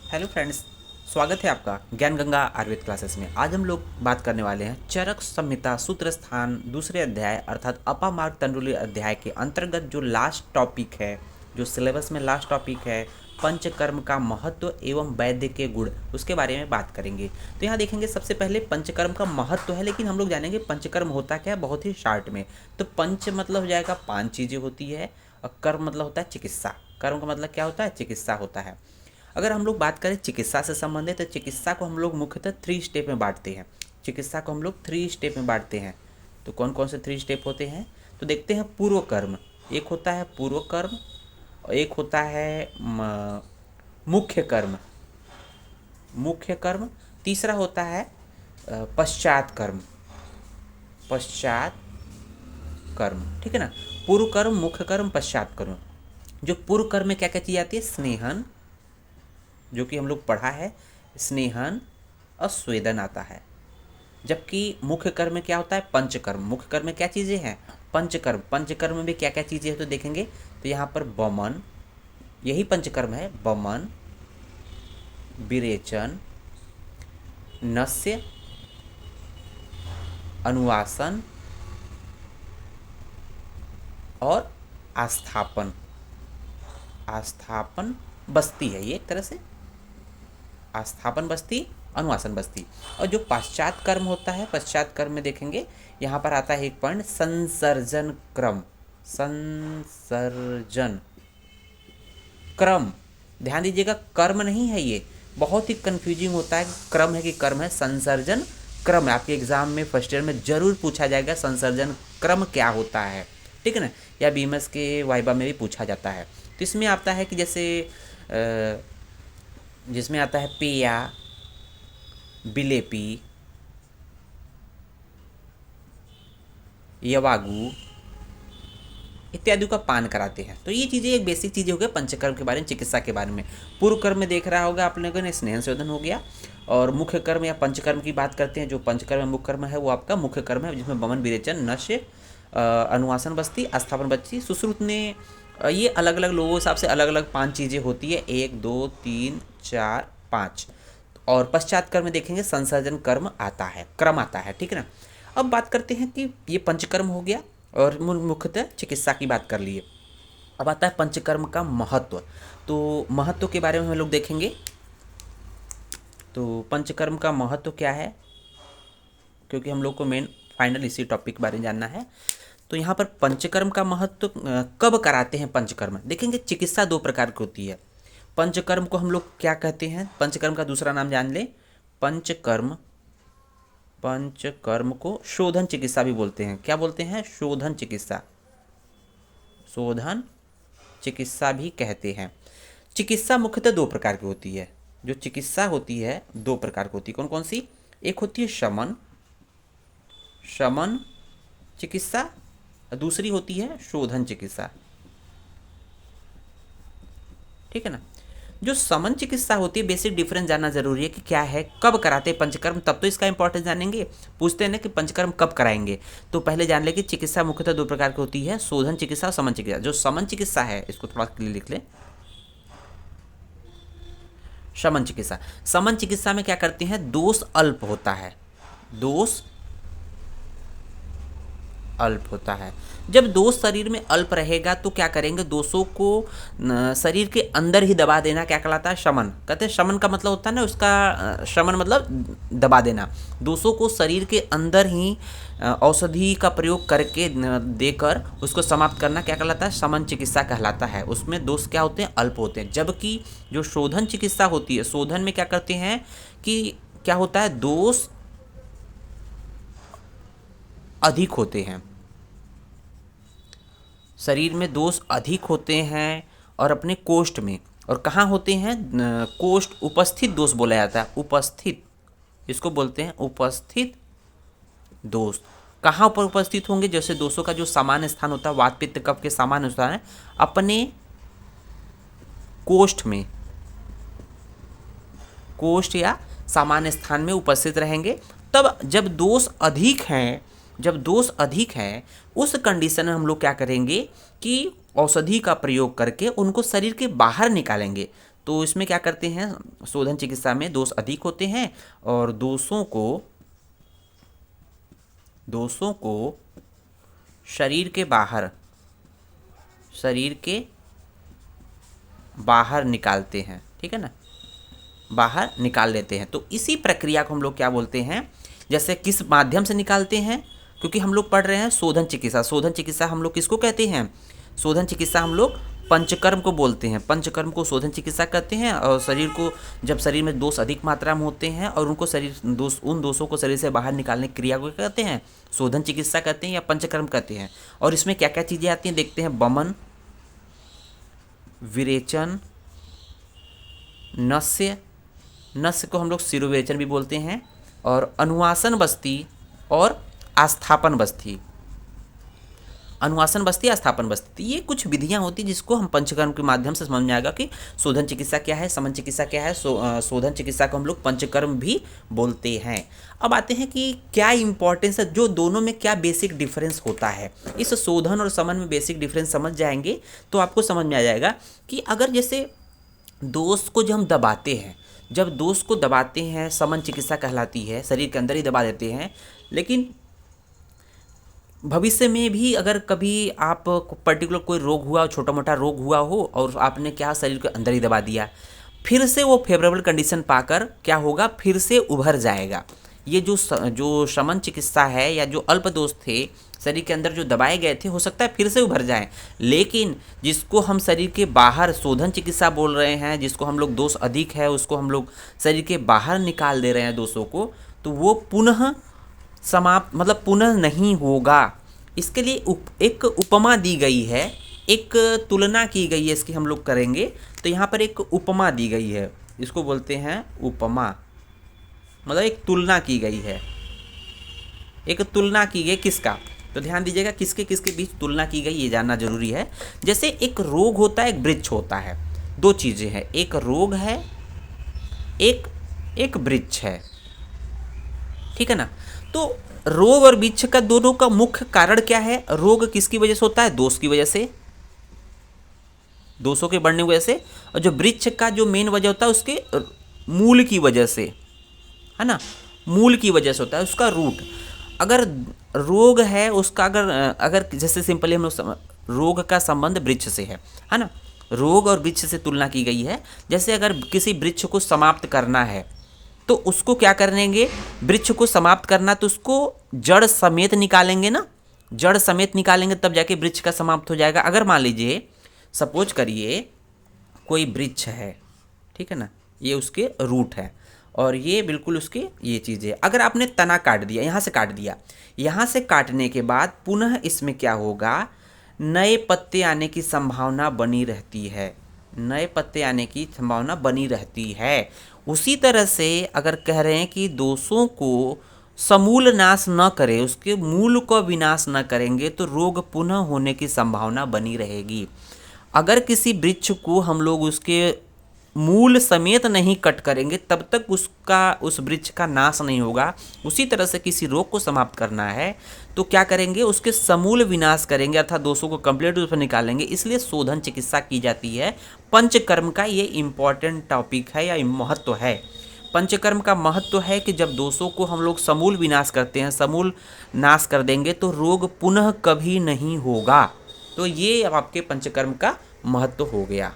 Hello friends, स्वागत है आपका ज्ञान गंगा आयुर्वेद क्लासेस में। आज हम लोग बात करने वाले हैं चरक संहिता सूत्र स्थान दूसरे अध्याय अर्थात अपामार्ग तंडुली अध्याय के अंतर्गत जो लास्ट टॉपिक है, जो सिलेबस में लास्ट टॉपिक है, पंचकर्म का महत्व एवं वैद्य के गुण, उसके बारे में बात करेंगे। तो यहाँ देखेंगे सबसे पहले पंचकर्म का महत्व है, लेकिन हम लोग जानेंगे पंचकर्म होता क्या है बहुत ही शार्ट में। तो पंच मतलब हो जाएगा 5 चीज़ें होती है, और कर्म मतलब होता है चिकित्सा। कर्म का मतलब क्या होता है? चिकित्सा होता है। अगर हम लोग बात करें चिकित्सा से संबंधित, तो चिकित्सा को हम लोग मुख्यतः 3 स्टेप में बांटते हैं। चिकित्सा को हम लोग 3 स्टेप में बांटते हैं। तो कौन कौन से 3 स्टेप होते हैं? तो देखते हैं। पूर्व कर्म, एक होता है पूर्व कर्म, और एक होता है मुख्य कर्म। मुख्य कर्म। तीसरा होता है पश्चात कर्म। पश्चात कर्म, ठीक है ना। पूर्व कर्म, मुख्य कर्म, पश्चात कर्म। जो पूर्व कर्म में क्या क्या चीज़ आती है? स्नेहन, जो कि हम लोग पढ़ा है, स्नेहन और स्वेदन आता है। जबकि मुख्य कर्म में क्या होता है? पंचकर्म। मुख्य कर्म में क्या चीज़ें हैं? पंचकर्म। पंचकर्म में भी क्या क्या चीज़ें हैं तो देखेंगे। तो यहाँ पर बमन, यही पंचकर्म है। बमन, विरेचन, नस्य, अनुवासन और आस्थापन। आस्थापन बस्ती है ये एक तरह से। आस्थापन बस्ती, अनुवासन बस्ती। और जो पश्चात कर्म होता है, पश्चात कर्म में देखेंगे यहाँ पर आता है एक पॉइंट, संसर्जन क्रम। संसर्जन क्रम, ध्यान दीजिएगा, कर्म नहीं है ये। बहुत ही कंफ्यूजिंग होता है, क्रम है कि कर्म है। संसर्जन क्रम है, आपके एग्जाम में फर्स्ट ईयर में जरूर पूछा जाएगा संसर्जन क्रम क्या होता है, ठीक है ना। या बीमस के वाइबा में भी पूछा जाता है। तो इसमें आता है कि जैसे जिसमें आता है पेया, बिलेपी, यवागु इत्यादि का पान कराते हैं। तो ये चीज़ें एक बेसिक चीज़ें हो गई पंचकर्म के बारे में, चिकित्सा के बारे में। पूर्व कर्म में देख रहा होगा आप लोगों ने, स्नेहन शोधन हो गया। और मुख्य कर्म या पंचकर्म की बात करते हैं, जो पंचकर्म मुख्य कर्म है वो आपका मुख्य कर्म है, जिसमें बमन, विरेचन, नश्य, अनुवासन बस्ती, आस्थापन बस्ती, सुश्रुत ने, ये अलग अलग लोगों के हिसाब से अलग अलग 5 चीज़ें होती है। 1 2 3 4 5। और पश्चात कर्म में देखेंगे संसर्जन कर्म आता है, क्रम आता है, ठीक है ना। अब बात करते हैं कि ये पंचकर्म हो गया और मुख्यतः चिकित्सा की बात कर लिए। अब आता है पंचकर्म का महत्व। तो महत्व के बारे में हम लोग देखेंगे। तो पंचकर्म का महत्व क्या है, क्योंकि हम लोग को मेन फाइनल इसी टॉपिक के बारे में जानना है। तो यहाँ पर पंचकर्म का महत्व कब कराते हैं पंचकर्म? देखेंगे चिकित्सा 2 प्रकार की होती है। पंचकर्म को हम लोग क्या कहते हैं? पंचकर्म का दूसरा नाम जान ले, पंचकर्म। पंचकर्म को शोधन चिकित्सा भी बोलते हैं। क्या बोलते हैं? शोधन चिकित्सा। शोधन चिकित्सा भी कहते हैं। चिकित्सा मुख्यतः 2 प्रकार की होती है। जो चिकित्सा होती है 2 प्रकार की होती है। कौन कौन सी? एक होती है शमन, शमन चिकित्सा, और दूसरी होती है शोधन चिकित्सा, ठीक है ना। जो समन चिकित्सा होती है, बेसिक डिफरेंस जानना जरूरी है कि क्या है, कब कराते हैं पंचकर्म, तब तो इसका इंपॉर्टेंस जानेंगे। पूछते हैं ना कि पंचकर्म कब कराएंगे, तो पहले जान ले कि चिकित्सा मुख्यतः 2 प्रकार की होती है, शोधन चिकित्सा और समन चिकित्सा। जो समन चिकित्सा है, इसको थोड़ा क्लियर लिख ले। शमन चिकित्सा, समन चिकित्सा में क्या करते हैं? दोष अल्प होता है, दोष अल्प होता है। जब दोष शरीर में अल्प रहेगा तो क्या करेंगे? दोषों को शरीर के अंदर ही दबा देना क्या कहलाता है? शमन। कहते हैं शमन का मतलब होता है ना उसका, शमन मतलब दबा देना। दोषों को शरीर के अंदर ही औषधि का प्रयोग करके देकर उसको समाप्त करना क्या कहलाता है? शमन चिकित्सा कहलाता है। उसमें दोष क्या होते हैं? अल्प होते हैं। जबकि जो शोधन चिकित्सा होती है, शोधन में क्या करते हैं कि क्या होता है? दोष अधिक होते हैं, शरीर में दोष अधिक होते हैं, और अपने कोष्ठ में। और कहाँ होते हैं? कोष्ठ, उपस्थित दोष बोला जाता है। उपस्थित, इसको बोलते हैं उपस्थित दोष। कहाँ पर उपस्थित होंगे? जैसे दोषों का जो सामान्य स्थान होता है, वात पित्त कफ के सामान्य स्थान है, अपने कोष्ठ में, कोष्ठ या सामान्य स्थान में उपस्थित रहेंगे। तब जब दोष अधिक हैं, जब दोष अधिक है, उस कंडीशन में हम लोग क्या करेंगे कि औषधि का प्रयोग करके उनको शरीर के बाहर निकालेंगे। तो इसमें क्या करते हैं, शोधन चिकित्सा में दोष अधिक होते हैं और दोषों को शरीर के बाहर निकालते हैं, ठीक है ना, बाहर निकाल लेते हैं। तो इसी प्रक्रिया को हम लोग क्या बोलते हैं, जैसे किस माध्यम से निकालते हैं, क्योंकि हम लोग पढ़ रहे हैं शोधन चिकित्सा। शोधन चिकित्सा हम लोग किसको कहते हैं, शोधन चिकित्सा हम लोग पंचकर्म को बोलते हैं। पंचकर्म को शोधन चिकित्सा कहते हैं। और शरीर को, जब शरीर में दोष अधिक मात्रा में होते हैं और उनको उन दोषों को शरीर से बाहर निकालने की क्रिया को कहते हैं शोधन चिकित्सा कहते हैं या पंचकर्म कहते हैं। और इसमें क्या क्या चीज़ें आती हैं देखते हैं, बमन, विरेचन, नस्य को हम लोग शिरोवेचन भी बोलते हैं, और अनुवासन बस्ती और आस्थापन बस्ती। अनुवासन बस्ती, आस्थापन बस्ती, ये कुछ विधियां होती जिसको हम पंचकर्म के माध्यम से समझ में आएगा कि शोधन चिकित्सा क्या है, समन चिकित्सा क्या है। शोधन चिकित्सा को हम लोग पंचकर्म भी बोलते हैं। अब आते हैं कि क्या इंपॉर्टेंस है, जो दोनों में क्या बेसिक डिफरेंस होता है। इस शोधन और समन में बेसिक डिफरेंस समझ जाएंगे तो आपको समझ में आ जाएगा कि अगर जैसे दोष को जब हम दबाते हैं, जब दोष को दबाते हैं समन चिकित्सा कहलाती है, शरीर के अंदर ही दबा देते हैं। लेकिन भविष्य में भी अगर कभी आप पर्टिकुलर कोई रोग हुआ, छोटा मोटा रोग हुआ हो और आपने क्या शरीर के अंदर ही दबा दिया, फिर से वो फेवरेबल कंडीशन पाकर क्या होगा, फिर से उभर जाएगा। ये जो शमन चिकित्सा है या जो अल्प दोष थे शरीर के अंदर जो दबाए गए थे, हो सकता है फिर से उभर जाएं। लेकिन जिसको हम शरीर के बाहर शोधन चिकित्सा बोल रहे हैं, जिसको हम लोग दोष अधिक है उसको हम लोग शरीर के बाहर निकाल दे रहे हैं दोषों को, तो वो पुनः समाप्त, मतलब पुनः नहीं होगा। इसके लिए एक उपमा दी गई है, एक तुलना की गई है, इसकी हम लोग करेंगे। तो यहाँ पर एक उपमा दी गई है, इसको बोलते हैं उपमा, मतलब एक तुलना की गई है। एक तुलना की गई किसका, तो ध्यान दीजिएगा किसके किसके बीच तुलना की गई ये जानना जरूरी है। जैसे एक रोग होता है, एक वृक्ष होता है, दो चीजें हैं, एक रोग है, एक वृक्ष है, ठीक है ना। तो रोग और वृक्ष का दोनों का मुख्य कारण क्या है, रोग किसकी वजह से होता है, दोष की वजह से, दोषों के बढ़ने की वजह से। और जो वृक्ष का जो मेन वजह होता है उसके मूल की वजह से, है ना, मूल की वजह से होता है, उसका रूट। अगर रोग है उसका, अगर जैसे सिंपली हम लोग रोग का संबंध वृक्ष से है ना, रोग और वृक्ष से तुलना की गई है। जैसे अगर किसी वृक्ष को समाप्त करना है तो उसको क्या करेंगे, वृक्ष को समाप्त करना तो उसको जड़ समेत निकालेंगे ना, जड़ समेत निकालेंगे तब जाके वृक्ष का समाप्त हो जाएगा। अगर मान लीजिए सपोज करिए कोई वृक्ष है, ठीक है ना, ये उसके रूट है और ये बिल्कुल उसके ये चीज़ें, अगर आपने तना काट दिया, यहाँ से काट दिया, यहाँ से काटने के बाद पुनः इसमें क्या होगा, नए पत्ते आने की संभावना बनी रहती है, नए पत्ते आने की संभावना बनी रहती है। उसी तरह से अगर कह रहे हैं कि दोषों को समूल नाश न करें, उसके मूल को विनाश न करेंगे तो रोग पुनः होने की संभावना बनी रहेगी। अगर किसी वृक्ष को हम लोग उसके मूल समेत नहीं कट करेंगे तब तक उस वृक्ष का नाश नहीं होगा। उसी तरह से किसी रोग को समाप्त करना है तो क्या करेंगे, उसके समूल विनाश करेंगे, अर्थात दोषों को कंप्लीट रूप से निकालेंगे। इसलिए शोधन चिकित्सा की जाती है। पंचकर्म का ये इम्पॉर्टेंट टॉपिक है या महत्व है। पंचकर्म का महत्व है कि जब दोषों को हम लोग समूल विनाश करते हैं, समूल नाश कर देंगे तो रोग पुनः कभी नहीं होगा। तो ये अब आपके पंचकर्म का महत्व हो गया।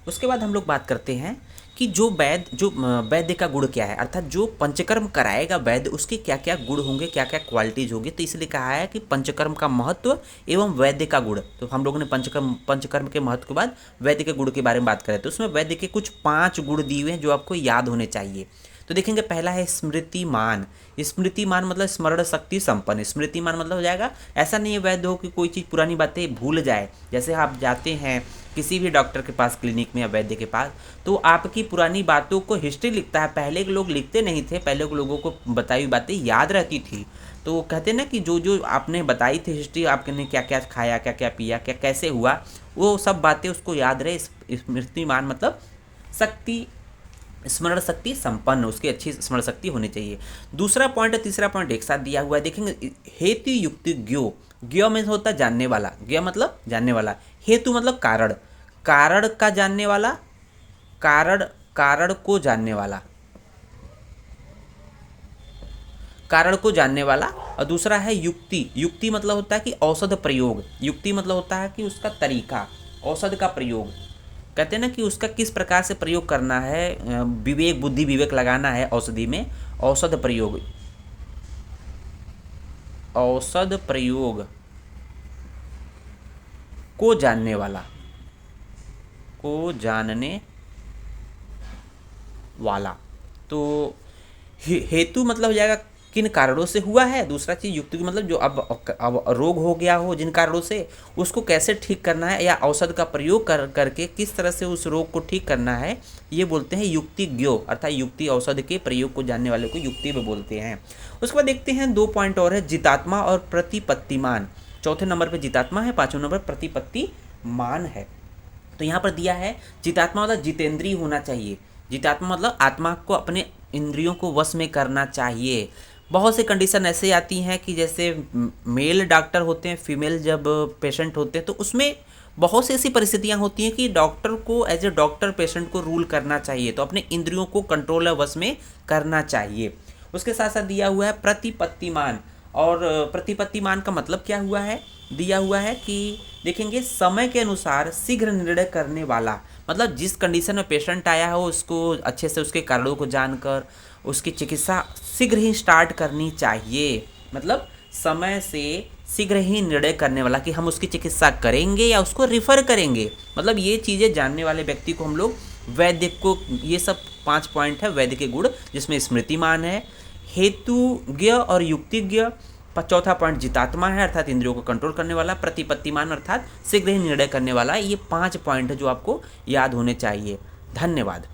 उसके बाद हम लोग बात करते हैं कि जो वैद्य का गुण क्या है, अर्थात जो पंचकर्म कराएगा वैद्य उसके क्या क्या गुण होंगे, क्या क्या क्वालिटीज होगी। तो इसलिए कहा है कि पंचकर्म का महत्व एवं वैद्य का गुण। तो हम लोगों ने पंचकर्म के महत्व के बाद वैद्य के गुण के बारे में बात करें तो उसमें वैद्य के कुछ 5 गुण दिए हुए हैं जो आपको याद होने चाहिए। तो देखेंगे, पहला है स्मृतिमान। स्मृतिमान मतलब स्मरण शक्ति संपन्न। स्मृतिमान मतलब हो जाएगा, ऐसा नहीं है वैद्य हो कि कोई चीज़ पुरानी बातें भूल जाए। जैसे आप जाते हैं किसी भी डॉक्टर के पास, क्लिनिक में या वैद्य के पास, तो आपकी पुरानी बातों को हिस्ट्री लिखता है। पहले के लोग लिखते नहीं थे, पहले के लोगों को बताई हुई बातें याद रहती थी। तो कहते हैं ना कि जो जो आपने बताई थी हिस्ट्री, आपने क्या क्या खाया, क्या क्या पिया, क्या कैसे हुआ, वो सब बातें उसको याद रहे। स्मृतिमान मतलब शक्ति, स्मरण शक्ति संपन्न, उसकी अच्छी स्मरण शक्ति होनी चाहिए। दूसरा पॉइंट और तीसरा पॉइंट एक साथ दिया हुआ है, देखेंगे। हेतु युक्त ज्ञो, ज्ञो में होता है जानने वाला, ज्ञो मतलब जानने वाला, हेतु मतलब कारण, कारण का जानने वाला, कारण कारण को जानने वाला, कारण को जानने वाला। और दूसरा है युक्ति। युक्ति मतलब होता है कि औषध प्रयोग। युक्ति मतलब होता है कि उसका तरीका, औषध का प्रयोग। कहते हैं ना कि उसका किस प्रकार से प्रयोग करना है, विवेक बुद्धि विवेक लगाना है औषधि में। औषध प्रयोग, औषध प्रयोग को जानने वाला, को जानने वाला। तो हेतु मतलब हो जाएगा किन कारणों से हुआ है। दूसरा चीज युक्ति की मतलब जो अब रोग हो गया हो जिन कारणों से, उसको कैसे ठीक करना है, या औषध का प्रयोग करके किस तरह से उस रोग को ठीक करना है, ये बोलते हैं युक्तिज्ञो। अर्थात युक्ति औषध के प्रयोग को जानने वाले को युक्ति भी बोलते हैं। उसके बाद देखते हैं 2 पॉइंट और है, जितात्मा और प्रतिपत्तिमान। चौथे नंबर पर जितात्मा है, 5वें नंबर प्रतिपत्तिमान है। तो यहाँ पर दिया है जितात्मा मतलब जितेंद्रिय होना चाहिए। जितात्मा मतलब आत्मा को अपने इंद्रियों को वश में करना चाहिए। बहुत से कंडीशन ऐसे आती हैं कि जैसे मेल डॉक्टर होते हैं, फीमेल जब पेशेंट होते हैं, तो उसमें बहुत सी ऐसी परिस्थितियां होती हैं कि डॉक्टर को एज ए डॉक्टर पेशेंट को रूल करना चाहिए, तो अपने इंद्रियों को कंट्रोल वश में करना चाहिए। उसके साथ साथ दिया हुआ है प्रतिपत्तिमान। और प्रतिपत्तिमान का मतलब क्या हुआ है, दिया हुआ है कि देखेंगे समय के अनुसार शीघ्र निर्णय करने वाला। मतलब जिस कंडीशन में पेशेंट आया हो उसको अच्छे से उसके कारणों को जानकर उसकी चिकित्सा शीघ्र ही स्टार्ट करनी चाहिए। मतलब समय से शीघ्र ही निर्णय करने वाला कि हम उसकी चिकित्सा करेंगे या उसको रिफ़र करेंगे। मतलब ये चीज़ें जानने वाले व्यक्ति को हम लोग वैद्य को, ये सब 5 पॉइंट है वैद्य के गुण, जिसमें स्मृतिमान है, हेतुज्ञ और युक्तिज्ञ। चौथा पॉइंट जितात्मा है, अर्थात इंद्रियों को कंट्रोल करने वाला। प्रतिपत्तिमान अर्थात शीघ्र ही निर्णय करने वाला। ये 5 पॉइंट है जो आपको याद होने चाहिए। धन्यवाद।